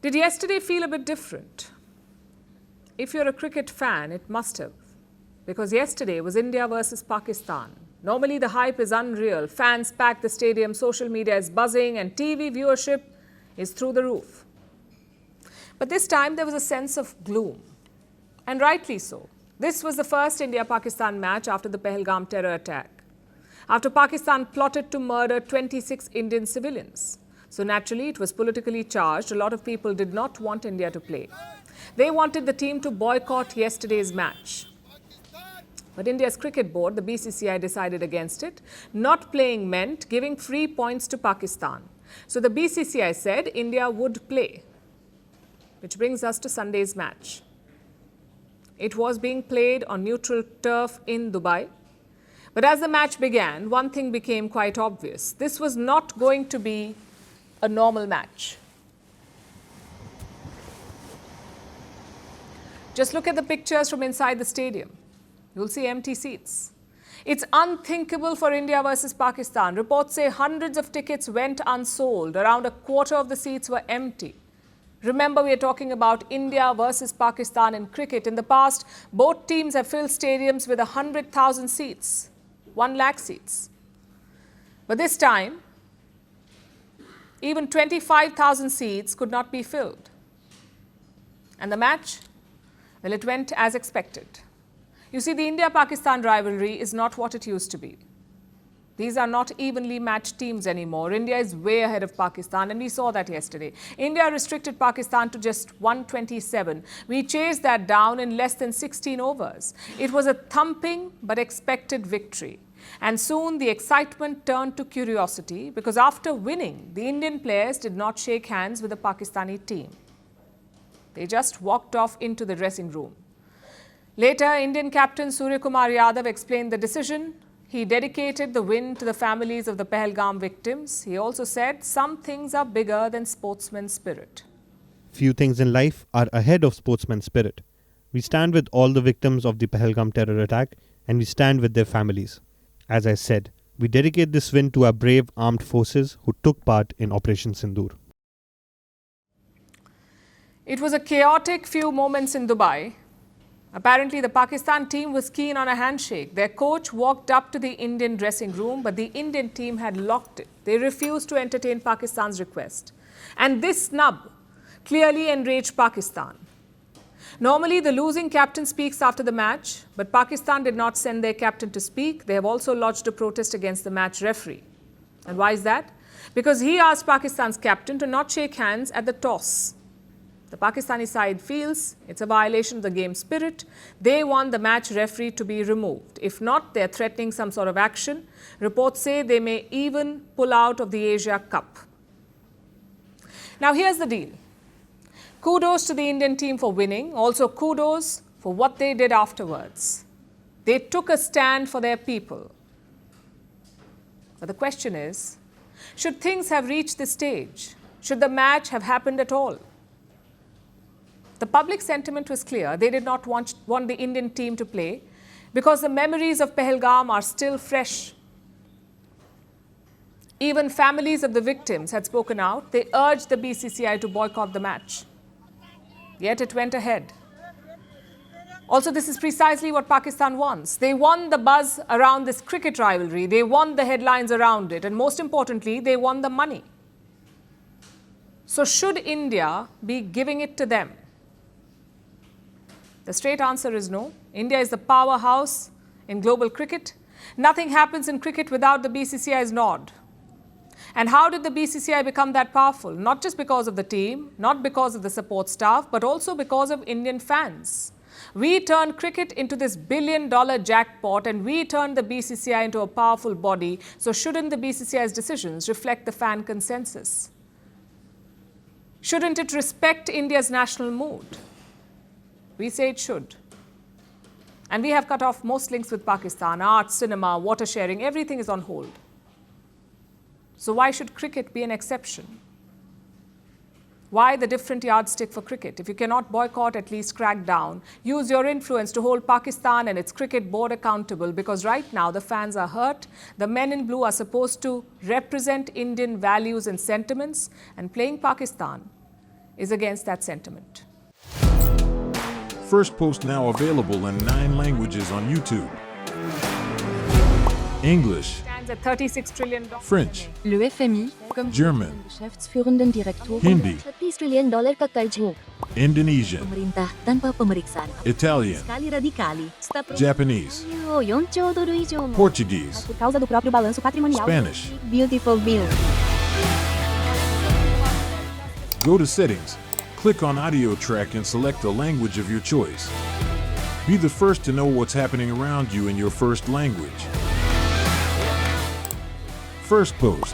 Did yesterday feel a bit different? If you're a cricket fan, it must have. Because yesterday was India versus Pakistan. Normally the hype is unreal. Fans pack the stadium, social media is buzzing, and TV viewership is through the roof. But this time there was a sense of gloom. And rightly so. This was the first India-Pakistan match after the Pahalgam terror attack. After Pakistan plotted to murder 26 Indian civilians. So naturally, it was politically charged. A lot of people did not want India to play. They wanted the team to boycott yesterday's match. But India's cricket board, the BCCI, decided against it. Not playing meant giving free points to Pakistan. So the BCCI said India would play. Which brings us to Sunday's match. It was being played on neutral turf in Dubai. But as the match began, one thing became quite obvious. This was not going to be a normal match. Just look at the pictures from inside the stadium. You'll see empty seats. It's unthinkable for India versus Pakistan. Reports say hundreds of tickets went unsold. Around a quarter of the seats were empty. Remember, we are talking about India versus Pakistan in cricket. In the past, both teams have filled stadiums with 100,000 seats, 1 lakh seats. But this time, even 25,000 seats could not be filled. And the match? Well, it went as expected. You see, the India-Pakistan rivalry is not what it used to be. These are not evenly matched teams anymore. India is way ahead of Pakistan, and we saw that yesterday. India restricted Pakistan to just 127. We chased that down in less than 16 overs. It was a thumping but expected victory. And soon the excitement turned to curiosity because after winning, the Indian players did not shake hands with the Pakistani team. They just walked off into the dressing room. Later, Indian captain Suryakumar Yadav explained the decision. He dedicated the win to the families of the Pahalgam victims. He also said some things are bigger than sportsman spirit. Few things in life are ahead of sportsman spirit. We stand with all the victims of the Pahalgam terror attack and we stand with their families. As I said, we dedicate this win to our brave armed forces who took part in Operation Sindoor. It was a chaotic few moments in Dubai. Apparently, the Pakistan team was keen on a handshake. Their coach walked up to the Indian dressing room, but the Indian team had locked it. They refused to entertain Pakistan's request. And this snub clearly enraged Pakistan. Normally, the losing captain speaks after the match, but Pakistan did not send their captain to speak. They have also lodged a protest against the match referee. And why is that? Because he asked Pakistan's captain to not shake hands at the toss. The Pakistani side feels it's a violation of the game spirit. They want the match referee to be removed. If not, they're threatening some sort of action. Reports say they may even pull out of the Asia Cup. Now, here's the deal. Kudos to the Indian team for winning. Also, kudos for what they did afterwards. They took a stand for their people. But the question is, should things have reached this stage? Should the match have happened at all? The public sentiment was clear. They did not want the Indian team to play because the memories of Pahalgam are still fresh. Even families of the victims had spoken out. They urged the BCCI to boycott the match. Yet it went ahead. Also, this is precisely what Pakistan wants. They want the buzz around this cricket rivalry. They want the headlines around it. And most importantly, they want the money. So should India be giving it to them? The straight answer is no. India is the powerhouse in global cricket. Nothing happens in cricket without the BCCI's nod. And how did the BCCI become that powerful? Not just because of the team, not because of the support staff, but also because of Indian fans. We turned cricket into this billion-dollar jackpot and we turned the BCCI into a powerful body. So shouldn't the BCCI's decisions reflect the fan consensus? Shouldn't it respect India's national mood? We say it should. And we have cut off most links with Pakistan. Art, cinema, water sharing, everything is on hold. So why should cricket be an exception? Why the different yardstick for cricket? If you cannot boycott, at least crack down. Use your influence to hold Pakistan and its cricket board accountable because right now the fans are hurt. The men in blue are supposed to represent Indian values and sentiments, and playing Pakistan is against that sentiment. Firstpost now available in 9 languages on YouTube. English, Stands at $36 trillion. French, Le FMI, comme German, Geschäftsführenden Direktor, Hindi, $30 trillion ka karj mo. Indonesian, Pemerintah tanpa pemeriksaan. Italian, Kali radikali. Japanese, 4 兆ドル以上も。 Portuguese, Por causa do próprio balanço patrimonial. Spanish. Beautiful bill. Go to Settings, click on Audio Track and select a language of your choice. Be the first to know what's happening around you in your first language. Firstpost.